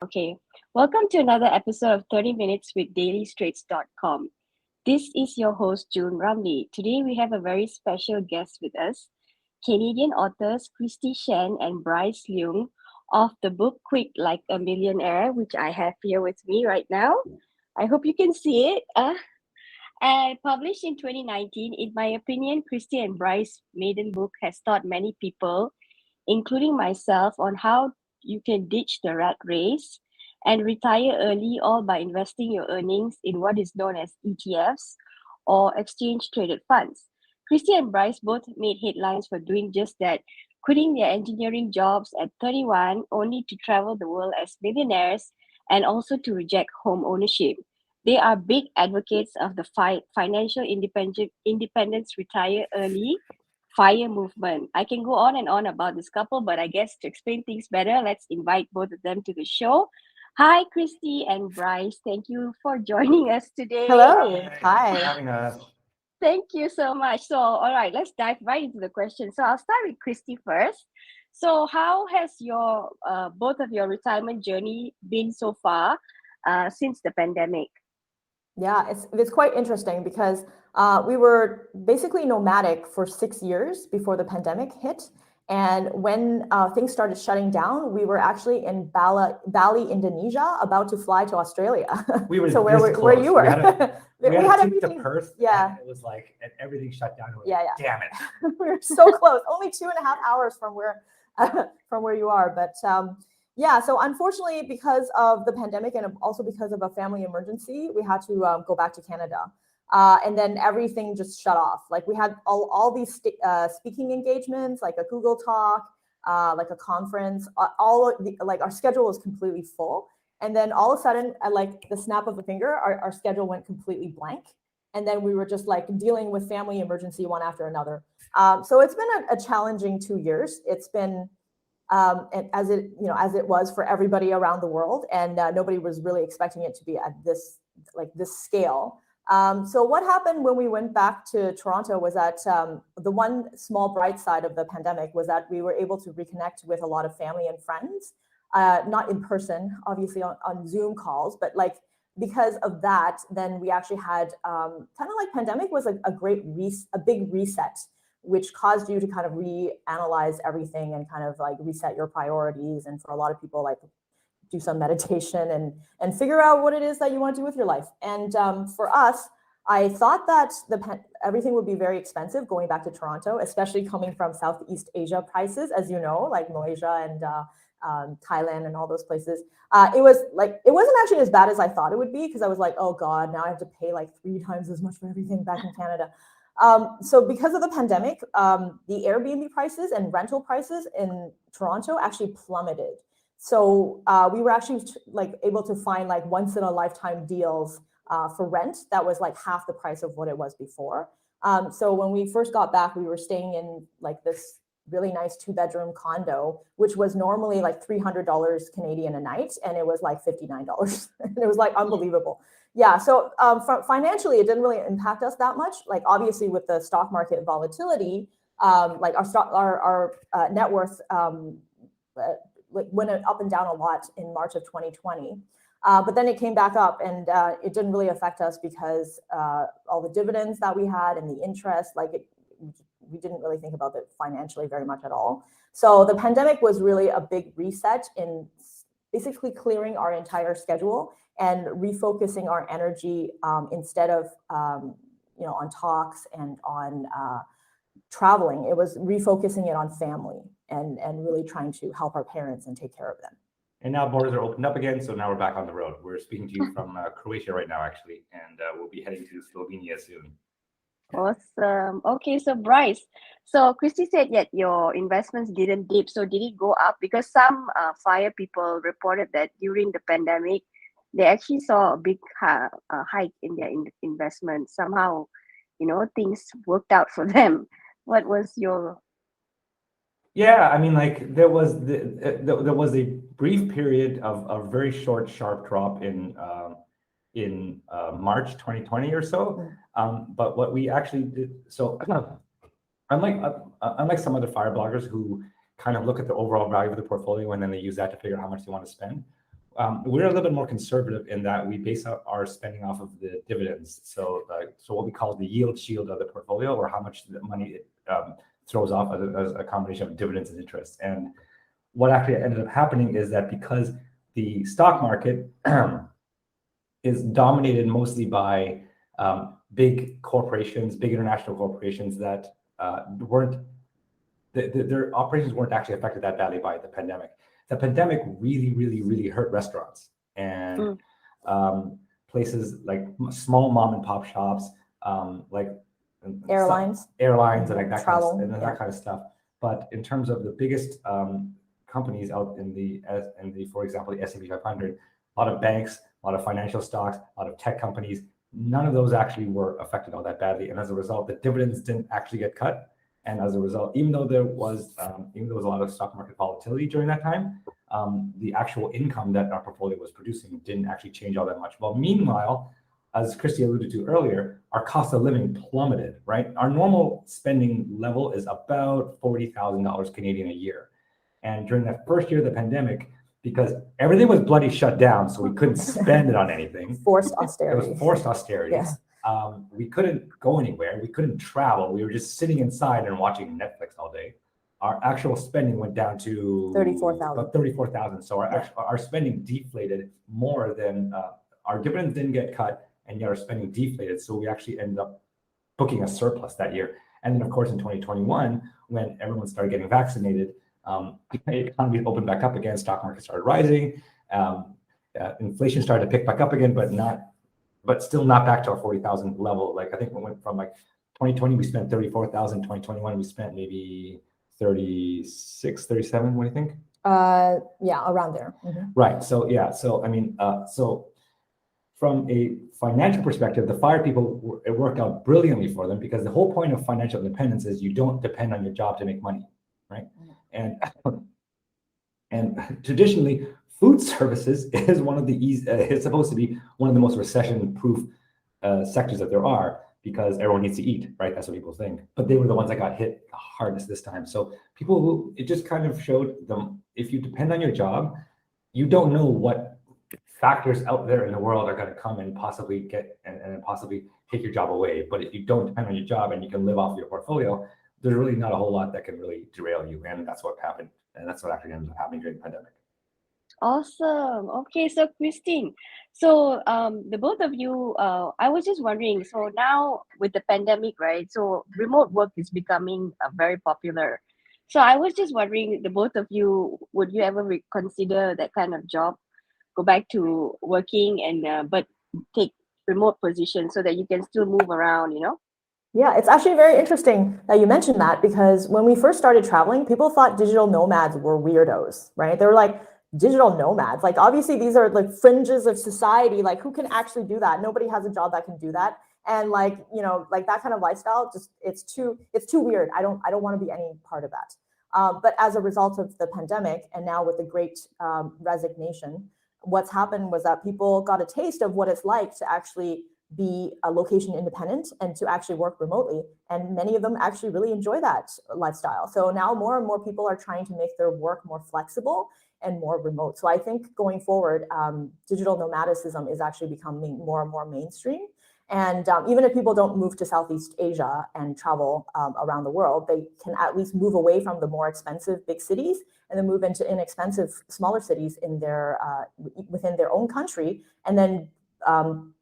Okay. Welcome to another episode of 30 Minutes with dailystraits.com. This is your host, June Ramli. Today we have a very special guest with us, Canadian authors Shen and Bryce Leung of the book Quick Like a Millionaire, which I have here with me right now. I hope you can see it. Published in 2019, in my opinion, Kristy and Bryce's maiden book has taught many people, including myself, on how you can ditch the rat race and retire early, all by investing your earnings in what is known as ETFs or exchange traded funds. Kristy and Bryce both made headlines for doing just that, quitting their engineering jobs at 31 only to travel the world as millionaires and also to reject home ownership. They are big advocates of the financial independence, retire early, FIRE movement. I can go on and on about this couple, but I guess to explain things better, let's invite both of them to the show. Hi, Kristy and Bryce. Thank you for joining us today. Hello. Hi. Having us. Thank you so much. So, all right, let's dive right into the question. So, I'll start with Kristy first. So, how has your both of your retirement journey been so far since the pandemic? Yeah, it's quite interesting because we were basically nomadic for 6 years before the pandemic hit. And when things started shutting down, we were actually in Bali, Indonesia, about to fly to Australia. We were so where you were. We had to take everything. the Perth. Yeah. It was like everything shut down. Yeah. Damn it. We were so close, only 2.5 hours from where you are. But yeah, so unfortunately, because of the pandemic and also because of a family emergency, we had to go back to Canada. And then everything just shut off. Like we had all these speaking engagements, like a Google Talk, like a conference, like our schedule was completely full. And then all of a sudden, at like the snap of a finger, our schedule went completely blank. And then we were just like dealing with family emergency one after another. So it's been a challenging 2 years. It's been as it was for everybody around the world, and nobody was really expecting it to be at this scale. So what happened when we went back to Toronto was that the one small bright side of the pandemic was that we were able to reconnect with a lot of family and friends, not in person, obviously on Zoom calls, but like because of that, then we actually had kind of like pandemic was like a big reset, which caused you to kind of reanalyze everything and kind of like reset your priorities. And for a lot of people, like do some meditation and figure out what it is that you want to do with your life. And for us, I thought that everything would be very expensive going back to Toronto, especially coming from Southeast Asia prices, as you know, like Malaysia and Thailand and all those places. It wasn't actually as bad as I thought it would be, because I was like, oh God, now I have to pay like 3 times as much for everything back in Canada. So because of the pandemic, the Airbnb prices and rental prices in Toronto actually plummeted. So we were actually like able to find like once in a lifetime deals for rent that was like half the price of what it was before. So when we first got back, we were staying in like this really nice 2-bedroom condo, which was normally like $300 Canadian a night, and it was like $59. And it was like unbelievable. Yeah, so financially, it didn't really impact us that much. Like obviously with the stock market volatility, like our net worth went up and down a lot in March of 2020. But then it came back up, and it didn't really affect us because all the dividends that we had and the interest, we didn't really think about it financially very much at all. So the pandemic was really a big reset in basically clearing our entire schedule and refocusing our energy instead of on talks and on traveling. It was refocusing it on family and really trying to help our parents and take care of them. And now borders are opened up again, so now we're back on the road. We're speaking to you from Croatia right now, actually, and we'll be heading to Slovenia soon. Awesome. Okay, so Bryce, so Kristy said that your investments didn't dip. So did it go up? Because some FIRE people reported that during the pandemic, they actually saw a big hike in their investments. Somehow, things worked out for them. What was your? Yeah, I mean, like there was a brief period of a very short, sharp drop in March 2020 or so. But what we actually did, so unlike some other FIRE bloggers who kind of look at the overall value of the portfolio and then they use that to figure out how much they want to spend, We're a little bit more conservative in that we base our spending off of the dividends. So what we call the yield shield of the portfolio, or how much the money it throws off as a combination of dividends and interest. And what actually ended up happening is that because the stock market is dominated mostly by big corporations, big international corporations that their operations weren't actually affected that badly by the pandemic. The pandemic really, really, really hurt restaurants and places like small mom and pop shops, like airlines, and like that travel, kind of, and that kind of stuff. But in terms of the biggest companies out in the for example, the S&P 500, a lot of banks, a lot of financial stocks, a lot of tech companies, none of those actually were affected all that badly. And as a result, the dividends didn't actually get cut. And as a result, even though there was a lot of stock market volatility during that time, the actual income that our portfolio was producing didn't actually change all that much. Well, meanwhile, as Kristy alluded to earlier, our cost of living plummeted, right? Our normal spending level is about $40,000 Canadian a year. And during that first year of the pandemic, because everything was bloody shut down, so we couldn't spend it on anything. Forced austerity. It was forced austerity. Yeah. We couldn't go anywhere. We couldn't travel. We were just sitting inside and watching Netflix all day. Our actual spending went down to about 34,000. So our spending deflated more than our dividends didn't get cut, and yet our spending deflated. So we actually ended up booking a surplus that year. And then, of course, in 2021, when everyone started getting vaccinated, the economy opened back up again. Stock market started rising. Inflation started to pick back up again, but still not back to our 40,000 level. Like, I think we went from like 2020, we spent 34,000. 2021, we spent maybe 36, 37. What do you think? Yeah, around there. Mm-hmm. Right. So yeah. So I mean, so from a financial perspective, the FIRE people, it worked out brilliantly for them, because the whole point of financial independence is you don't depend on your job to make money, right? Mm-hmm. And traditionally, food services is one of the it's supposed to be one of the most recession-proof sectors that there are, because everyone needs to eat, right? That's what people think. But they were the ones that got hit the hardest this time. So it just kind of showed them, if you depend on your job, you don't know what factors out there in the world are going to come and possibly get and possibly take your job away. But if you don't depend on your job and you can live off your portfolio, there's really not a whole lot that can really derail you. And that's what happened. And that's what actually ended up happening during the pandemic. Awesome. Okay, so Christine, so the both of you, I was just wondering, so now with the pandemic, right? So remote work is becoming very popular. So I was just wondering, the both of you, would you ever consider that kind of job, go back to working and but take remote position so that you can still move around, you know? Yeah, it's actually very interesting that you mentioned that, because when we first started traveling, people thought digital nomads were weirdos, right? They were like, digital nomads, like obviously these are like fringes of society, like who can actually do that? Nobody has a job that can do that. And like, you know, like that kind of lifestyle, just it's too weird. I don't want to be any part of that. But as a result of the pandemic, and now with the great resignation, what's happened was that people got a taste of what it's like to actually be location independent and to actually work remotely. And many of them actually really enjoy that lifestyle. So now more and more people are trying to make their work more flexible and more remote. So I think going forward, digital nomadicism is actually becoming more and more mainstream. And even if people don't move to Southeast Asia and travel around the world, they can at least move away from the more expensive big cities and then move into inexpensive smaller cities in their within their own country, and then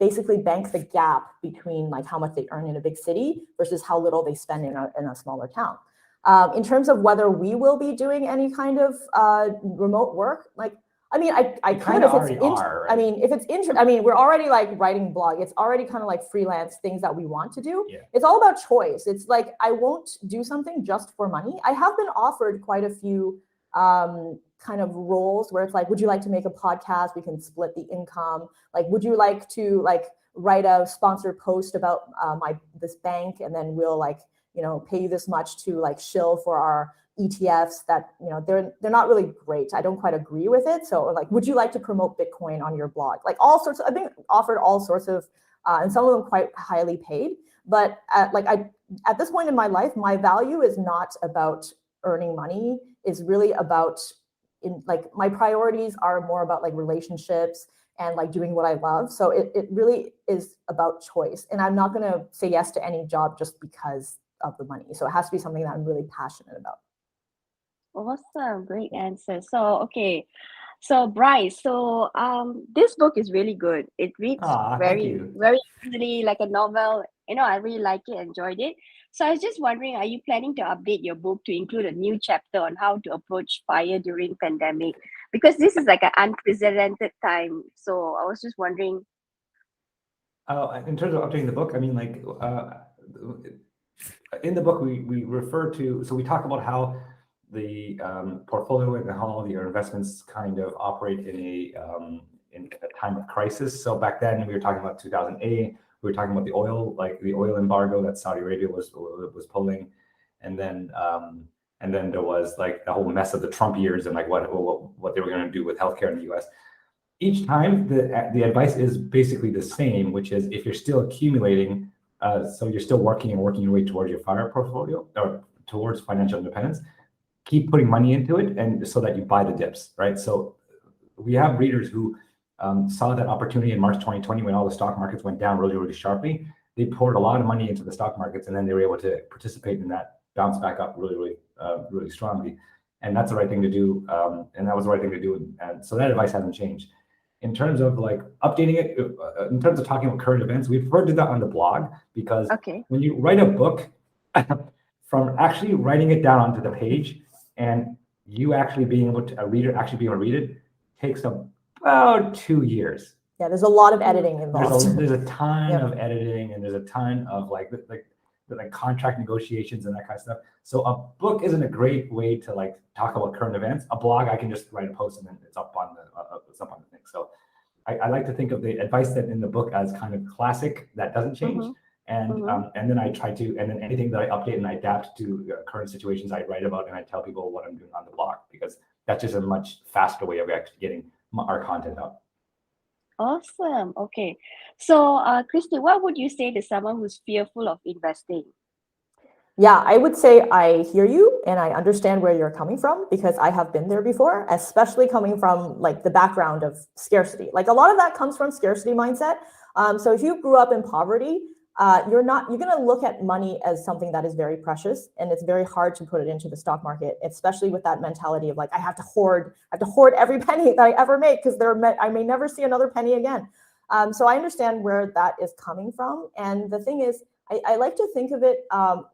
basically bank the gap between like how much they earn in a big city versus how little they spend in a smaller town. In terms of whether we will be doing any kind of remote work, like, I mean, I could if it's, right? I mean, if it's I mean, we're already like writing blog. It's already kind of like freelance things that we want to do. Yeah. It's all about choice. It's like, I won't do something just for money. I have been offered quite a few kind of roles where it's like, would you like to make a podcast? We can split the income. Like, would you like to like write a sponsored post about this bank, and then we'll like, you know, pay you this much to like shill for our ETFs that, you know, they're not really great. I don't quite agree with it. So like, would you like to promote Bitcoin on your blog? Like all sorts of, I've been offered all sorts of, and some of them quite highly paid. But at this point in my life, my value is not about earning money. It's really about in like my priorities are more about like relationships and like doing what I love. So it really is about choice. And I'm not going to say yes to any job just because of the money. So it has to be something that I'm really passionate about. Awesome, great answer. So, okay. So, Bryce, so this book is really good. It reads Thank very, you. very easily like a novel. I really like it, enjoyed it. So I was just wondering, are you planning to update your book to include a new chapter on how to approach fire during pandemic? Because this is like an unprecedented time. So I was just wondering. In terms of updating the book, I mean, like in the book, we refer to, so we talk about how the portfolio and how your investments kind of operate in a time of crisis. So back then we were talking about 2008. We were talking about the oil embargo that Saudi Arabia was pulling, and then there was like the whole mess of the Trump years and like what they were going to do with healthcare in the U.S. Each time the advice is basically the same, which is if you're still accumulating, so you're still working your way towards your FIRE portfolio or towards financial independence, keep putting money into it, and so that you buy the dips, right? So we have readers who saw that opportunity in March 2020 when all the stock markets went down really, really sharply. They poured a lot of money into the stock markets, and then they were able to participate in that bounce back up really, really strongly. And that's the right thing to do. And that was the right thing to do. And so that advice hasn't changed. In terms of like updating it, in terms of talking about current events, we prefer to do that on the blog, because when you write a book, from actually writing it down onto the page and you actually being able to, a reader actually being able to read it, takes about 2 years. Yeah, there's a lot of editing involved. There's a ton of editing, and there's a ton of like contract negotiations and that kind of stuff. So a book isn't a great way to like talk about current events. A blog, I can just write a post and then it's up on the thing. So I like to think of the advice that in the book as kind of classic that doesn't change. And then I try to, and then anything that I update and I adapt to current situations, I write about and I tell people what I'm doing on the blog, because that's just a much faster way of actually getting our content up. Awesome. Okay. So, Kristy, what would you say to someone who's fearful of investing? Yeah, I would say I hear you and I understand where you're coming from, because I have been there before, especially coming from like the background of scarcity. Like a lot of that comes from scarcity mindset. So if you grew up in poverty, you're going to look at money as something that is very precious, and it's very hard to put it into the stock market, especially with that mentality of like, I have to hoard every penny that I ever make, because I may never see another penny again. So I understand where that is coming from. And the thing is, I like to think of it,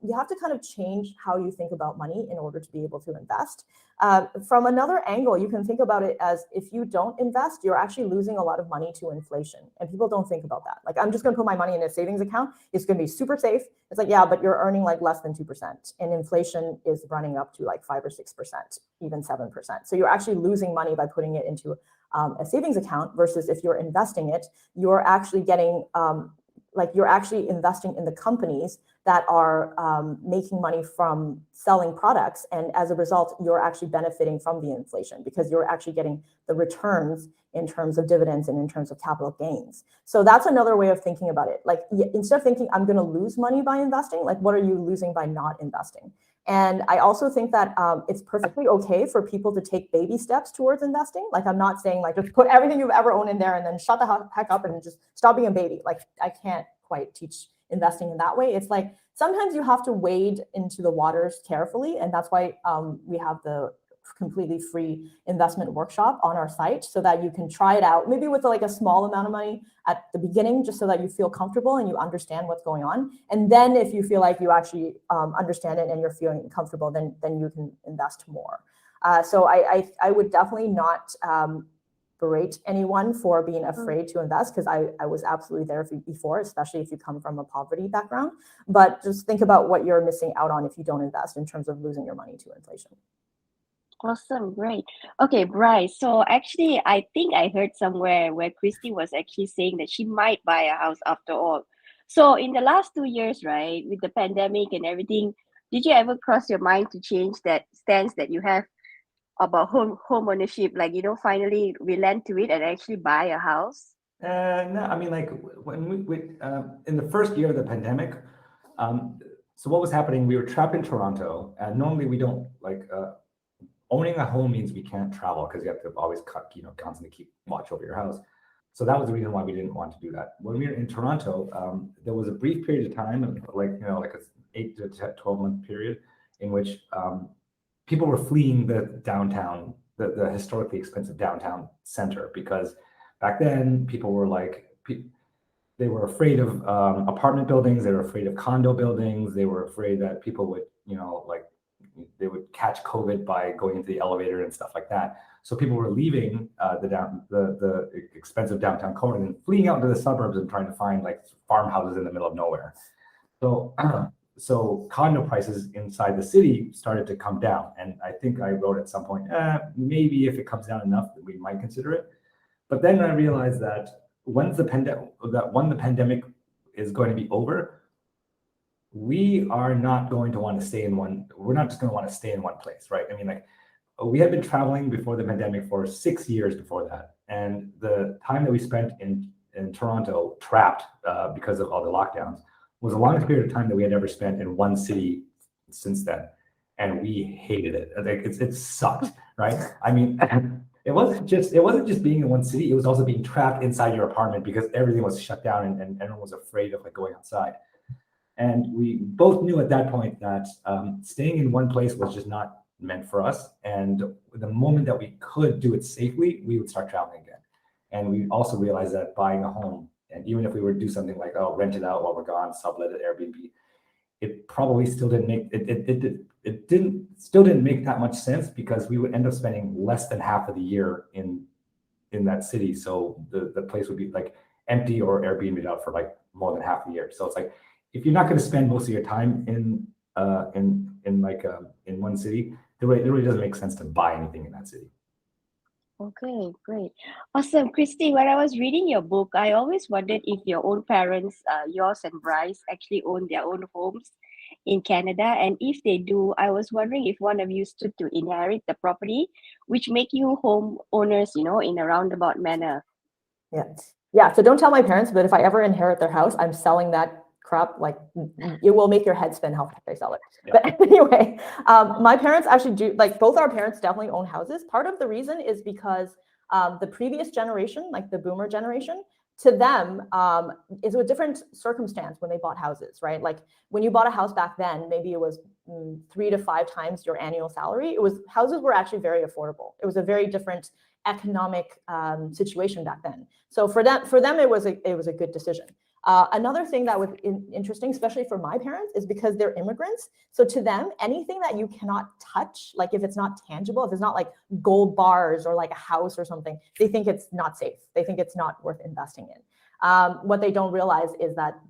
you have to kind of change how you think about money in order to be able to invest. From another angle, you can think about it as if you don't invest, you're actually losing a lot of money to inflation. And people don't think about that. Like, I'm just going to put my money in a savings account. It's going to be super safe. It's like, yeah, but you're earning like less than 2%. And inflation is running up to like 5 or 6%, even 7%. So you're actually losing money by putting it into a savings account, versus if you're investing it, you're actually getting you're actually investing in the companies that are making money from selling products. And as a result, you're actually benefiting from the inflation, because you're actually getting the returns in terms of dividends and in terms of capital gains. So that's another way of thinking about it. Like, instead of thinking I'm going to lose money by investing, like what are you losing by not investing? And I also think that it's perfectly okay for people to take baby steps towards investing. Like, I'm not saying like just put everything you've ever owned in there and then shut the heck up and just stop being a baby. Like, I can't quite teach investing in that way. It's like sometimes you have to wade into the waters carefully. And that's why we have the completely free investment workshop on our site, so that you can try it out, maybe with like a small amount of money at the beginning, just so that you feel comfortable and you understand what's going on. And then if you feel like you actually understand it and you're feeling comfortable, then you can invest more. So I would definitely not berate anyone for being afraid to invest, because I was absolutely there before, especially if you come from a poverty background. But just think about what you're missing out on if you don't invest, in terms of losing your money to inflation. Awesome, great. Okay, Bryce. So actually, I think I heard somewhere where Kristy was actually saying that she might buy a house after all. So in the last 2 years, right, with the pandemic and everything, did you ever cross your mind to change that stance that you have about home ownership? Like, finally relent to it and actually buy a house? No, I mean, like when we in the first year of the pandemic, so what was happening? We were trapped in Toronto, and normally we don't like owning a home means we can't travel because you have to always constantly keep watch over your house. So that was the reason why we didn't want to do that. When we were in Toronto, there was a brief period of time, like an 8 to 12 month period, in which people were fleeing the downtown, the historically expensive downtown center, because back then people were like, they were afraid of apartment buildings, they were afraid of condo buildings, they were afraid that people would, they would catch COVID by going into the elevator and stuff like that. So people were leaving the expensive downtown core and fleeing out into the suburbs and trying to find like farmhouses in the middle of nowhere. So condo prices inside the city started to come down. And I think I wrote at some point, maybe if it comes down enough, that we might consider it. But then I realized that when the pandemic is going to be over, we are not going to want to stay in one. We're not just going to want to stay in one place, right? I mean, like, we had been traveling before the pandemic for 6 years before that. And the time that we spent in Toronto trapped because of all the lockdowns was the longest period of time that we had ever spent in one city since then. And we hated it. Like, it sucked, right? I mean, it wasn't just being in one city. It was also being trapped inside your apartment because everything was shut down and everyone was afraid of like going outside. And we both knew at that point that staying in one place was just not meant for us. And the moment that we could do it safely, we would start traveling again. And we also realized that buying a home, and even if we were to do something like, rent it out while we're gone, sublet it, Airbnb, it probably still didn't make that much sense, because we would end up spending less than half of the year in that city. So the place would be like empty or Airbnb out for like more than half the year. So it's like, if you're not going to spend most of your time in one city, it really doesn't make sense to buy anything in that city. Okay, great. Awesome. Kristy, when I was reading your book, I always wondered if your own parents, yours and Bryce, actually own their own homes in Canada. And if they do, I was wondering if one of you stood to inherit the property, which make you homeowners, in a roundabout manner. Yeah. So don't tell my parents, but if I ever inherit their house, I'm selling that crap. Like, it will make your head spin how fast they sell it. Yeah. But anyway, my parents actually do, like, both our parents definitely own houses. Part of the reason is because the previous generation, like the boomer generation, to them is a different circumstance when they bought houses, right? Like, when you bought a house back then, maybe it was 3 to 5 times your annual salary. Houses were actually very affordable. It was a very different economic situation back then. So for them, it was a good decision. Another thing that was interesting, especially for my parents, is because they're immigrants. So to them, anything that you cannot touch, like if it's not tangible, if it's not like gold bars or like a house or something, they think it's not safe. They think it's not worth investing in. What they don't realize is that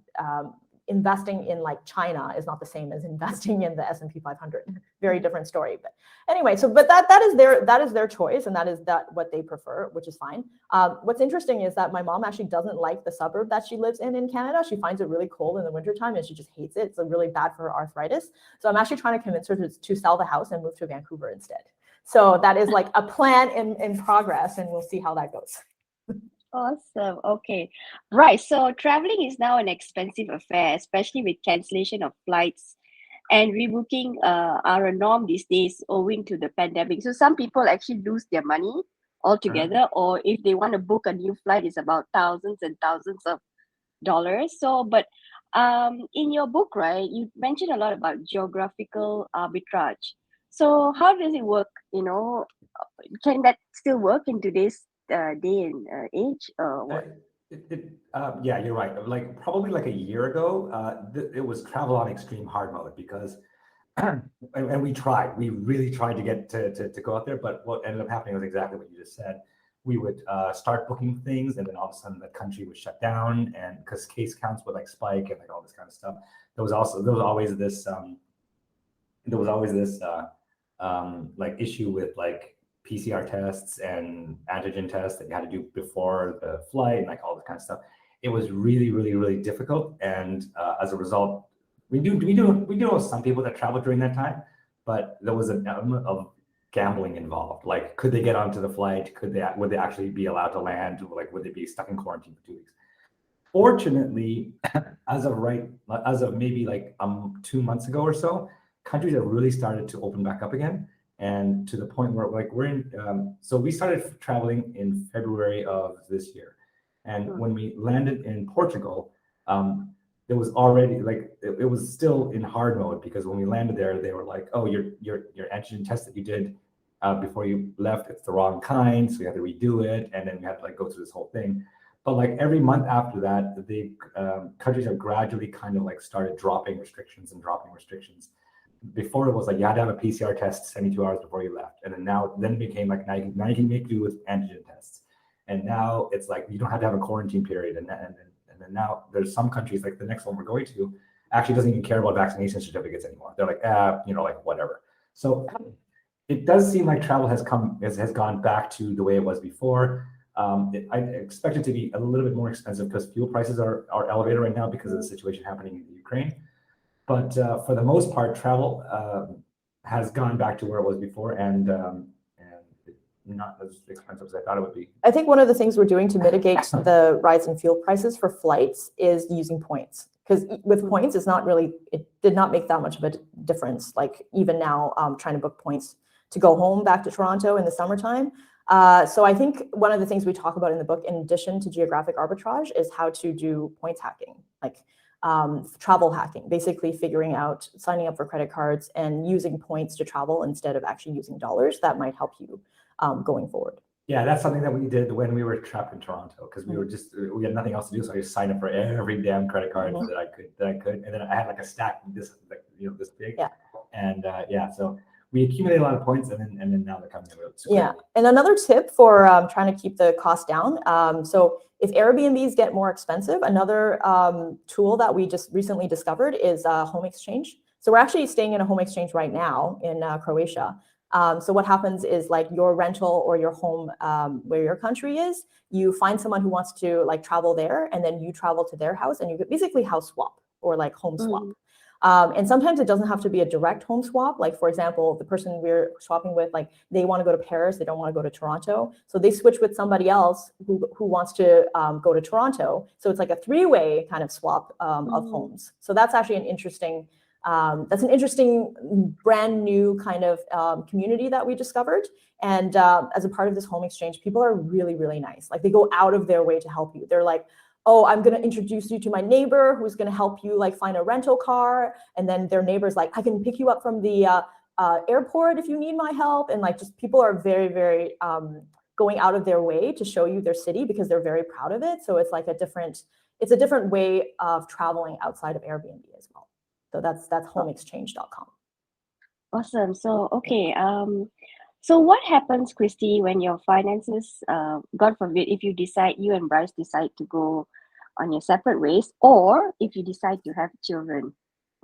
investing in like China is not the same as investing in the S&P 500. Very different story. But anyway, but that is their choice, and that is what they prefer, which is fine. What's interesting is that my mom actually doesn't like the suburb that she lives in Canada. She finds it really cold in the wintertime and she just hates it. It's really bad for her arthritis. So I'm actually trying to convince her to sell the house and move to Vancouver instead. So that is like a plan in progress, and we'll see how that goes. Awesome. Okay. Right. So traveling is now an expensive affair, especially with cancellation of flights, and rebooking are a norm these days owing to the pandemic. So some people actually lose their money altogether, or if they want to book a new flight, it's about thousands and thousands of dollars. So, but in your book, right, you mentioned a lot about geographical arbitrage. So how does it work? Can that still work in today's day and age, or what? Yeah, you're right. Like, probably like a year ago, it was travel on extreme hard mode, because and we really tried to get to go out there, but what ended up happening was exactly what you just said. We would start booking things, and then all of a sudden the country was shut down, and because case counts would like spike and like all this kind of stuff. There was always this like issue with like PCR tests and antigen tests that you had to do before the flight and like all this kind of stuff. It was really, really, really difficult. And as a result, we do know some people that traveled during that time, but there was an element of gambling involved. Like, could they get onto the flight? Would they actually be allowed to land? Like, would they be stuck in quarantine for 2 weeks? Fortunately, as of maybe like 2 months ago or so, countries have really started to open back up again. and to the point where like we're in. So we started traveling in February of this year, and when we landed in Portugal, it was already like it was still in hard mode, because when we landed there, they were like, "Oh, your antigen test that you did before you left, it's the wrong kind, so we had to redo it," and then we had to like go through this whole thing. But like every month after that, the countries have gradually kind of like started dropping restrictions. Before it was like you had to have a PCR test 72 hours before you left, and then it became like now you can make do with antigen tests, and now it's like you don't have to have a quarantine period, and then now there's some countries, like the next one we're going to, actually doesn't even care about vaccination certificates anymore. They're like, like whatever. So it does seem like travel has gone back to the way it was before. I expect it to be a little bit more expensive because fuel prices are elevated right now because of the situation happening in Ukraine. But for the most part, travel has gone back to where it was before, and not as expensive as I thought it would be. I think one of the things we're doing to mitigate the rise in fuel prices for flights is using points. Because with points, it did not make that much of a difference. Like even now, trying to book points to go home back to Toronto in the summertime. So I think one of the things we talk about in the book, in addition to geographic arbitrage, is how to do points hacking, like travel hacking, basically figuring out signing up for credit cards and using points to travel instead of actually using dollars. That might help you going forward. Yeah, that's something that we did when we were trapped in Toronto, because we had nothing else to do, so I just signed up for every damn credit card that I could, and then I had like a stack this big. Yeah. And so we accumulated a lot of points, and then now they're coming out. Yeah, and another tip for trying to keep the cost down. So if Airbnbs get more expensive, another tool that we just recently discovered is home exchange. So we're actually staying in a home exchange right now in Croatia. So what happens is like your rental or your home where your country is, you find someone who wants to like travel there, and then you travel to their house, and you basically house swap or like home swap. And sometimes it doesn't have to be a direct home swap. Like for example, the person we're swapping with, like they want to go to Paris, they don't want to go to Toronto. So they switch with somebody else who wants to go to Toronto. So it's like a three-way kind of swap of homes. So that's actually an interesting brand new kind of community that we discovered. And as a part of this home exchange, people are really, really nice. Like they go out of their way to help you. They're like, "Oh, I'm going to introduce you to my neighbor who's going to help you like find a rental car." And then their neighbor's like, "I can pick you up from the airport if you need my help." And like just people are very, very going out of their way to show you their city because they're very proud of it. So it's like a different way of traveling outside of Airbnb as well. So that's homeexchange.com. Awesome. So, okay. So what happens, Kristy, when your finances, God forbid, if you and Bryce decide to go on your separate ways, or if you decide to have children?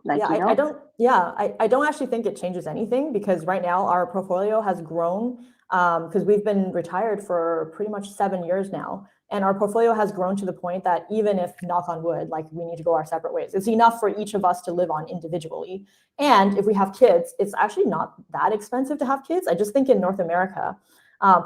Like, I don't actually think it changes anything, because right now our portfolio has grown because we've been retired for pretty much 7 years now. And our portfolio has grown to the point that even if, knock on wood, like we need to go our separate ways, it's enough for each of us to live on individually. And if we have kids, it's actually not that expensive to have kids. I just think in North America,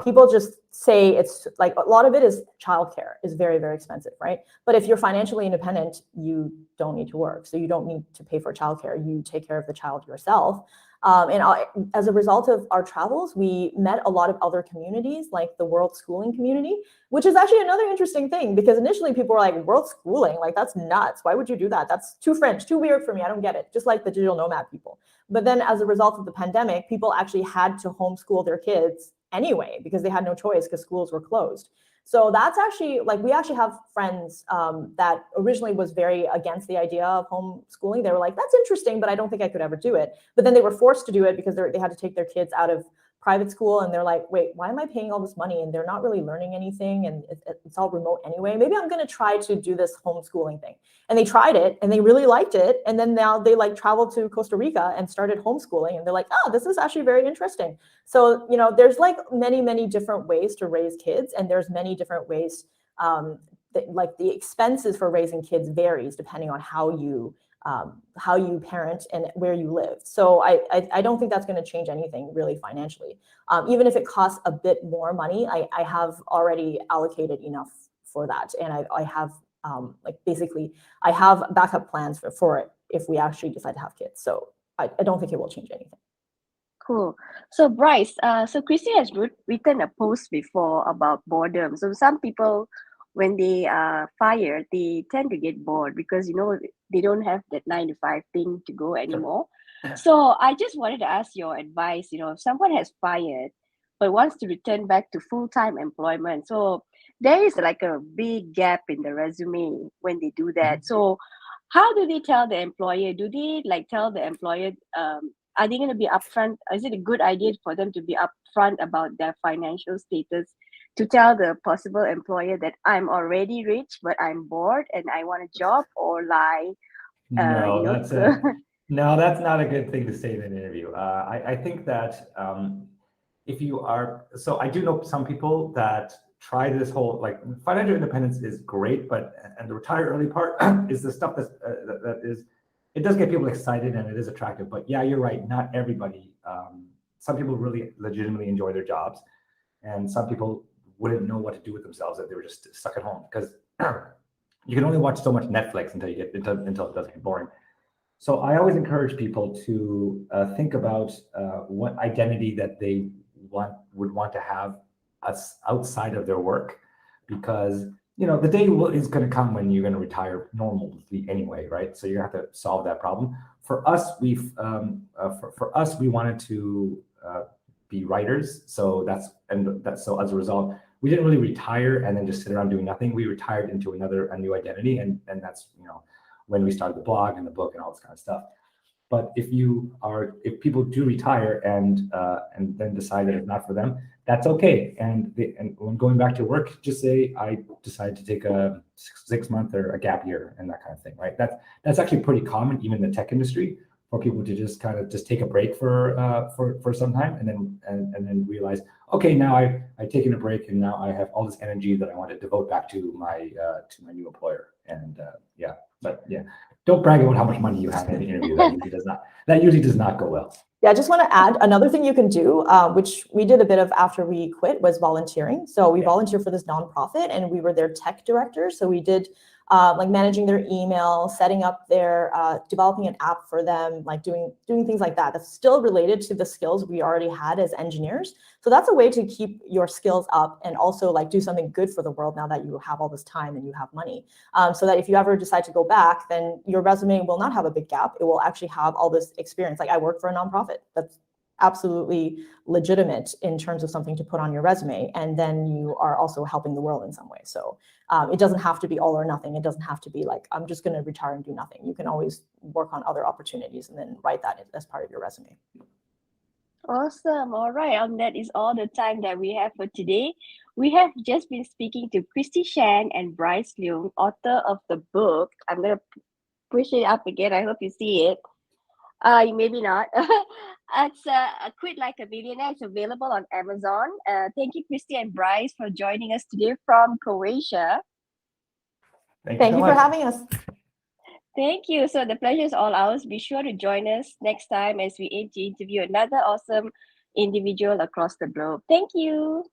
people just say it's like a lot of it is childcare is very, very expensive, right? But if you're financially independent, you don't need to work. So you don't need to pay for childcare. You take care of the child yourself. As a result of our travels, we met a lot of other communities, like the world schooling community, which is actually another interesting thing, because initially people were like, world schooling, like that's nuts. Why would you do that? That's too French, too weird for me. I don't get it. Just like the digital nomad people. But then as a result of the pandemic, people actually had to homeschool their kids anyway, because they had no choice because schools were closed. So that's actually like, we actually have friends that originally was very against the idea of homeschooling. They were like, that's interesting, but I don't think I could ever do it. But then they were forced to do it because they had to take their kids out of private school, and they're like, wait, why am I paying all this money and they're not really learning anything, and it's all remote anyway? Maybe I'm going to try to do this homeschooling thing. And they tried it and they really liked it, and then now they like traveled to Costa Rica and started homeschooling, and they're like, oh, this is actually very interesting. So there's like many different ways to raise kids, and there's many different ways like the expenses for raising kids varies depending on how you parent and where you live. So I don't think that's going to change anything really financially. Even if it costs a bit more money, I have already allocated enough for that. And I have I have backup plans for it if we actually decide to have kids. So I don't think it will change anything. Cool. So Bryce, so Kristy has written a post before about boredom. So some people, when they are fired, they tend to get bored because they don't have that 9 to 5 thing to go Sure. anymore. So I just wanted to ask your advice. If someone has fired but wants to return back to full-time employment, so there is like a big gap in the resume when they do that. So how do they tell the employer? Do they like tell the employer? Are they going to be upfront? Is it a good idea for them to be upfront about their financial status to tell the possible employer that I'm already rich, but I'm bored and I want a job, or lie? No, that's To no, that's not a good thing to say in an interview. I think that if you are, so I do know some people that try this whole, like, financial independence is great, but and the retire early part is the stuff that is, it does get people excited and it is attractive. But yeah, you're right. Not everybody. Some people really legitimately enjoy their jobs, and some people wouldn't know what to do with themselves if they were just stuck at home, because you can only watch so much Netflix until it does get boring. So I always encourage people to think about what identity that they would want to have outside of their work, because the day is going to come when you're going to retire normally anyway, right? So you have to solve that problem. For us, we wanted to be writers, so so as a result, we didn't really retire and then just sit around doing nothing. We retired into a new identity, and that's when we started the blog and the book and all this kind of stuff. But if people do retire and then decide that it's not for them, that's okay. And when going back to work, just say, I decided to take a 6 month or a gap year and that kind of thing, right? That's actually pretty common, even in the tech industry, for people to just kind of just take a break for some time and then realize, okay, now I've taken a break and now I have all this energy that I want to devote back to my new employer. And don't brag about how much money you have in the interview. That usually does not go well. Yeah, I just want to add another thing you can do, which we did a bit of after we quit, was volunteering. So we volunteered for this nonprofit, and we were their tech directors. So we did like managing their email, setting up their, developing an app for them, like doing things like that. That's still related to the skills we already had as engineers. So that's a way to keep your skills up and also like do something good for the world now that you have all this time and you have money. So that if you ever decide to go back, then your resume will not have a big gap. It will actually have all this experience. Like, I work for a nonprofit. That's absolutely legitimate in terms of something to put on your resume. And then you are also helping the world in some way. So it doesn't have to be all or nothing. It doesn't have to be like, I'm just going to retire and do nothing. You can always work on other opportunities and then write that as part of your resume. Awesome. All right. That is all the time that we have for today. We have just been speaking to Kristy, Shen, and Bryce Leung, author of the book. I'm going to push it up again. I hope you see it. Maybe not. It's Quit Like a Millionaire. It's available on Amazon. Thank you, Kristy and Bryce, for joining us today from Croatia. Thank you for having us. Thank you. So the pleasure is all ours. Be sure to join us next time as we aim to interview another awesome individual across the globe. Thank you.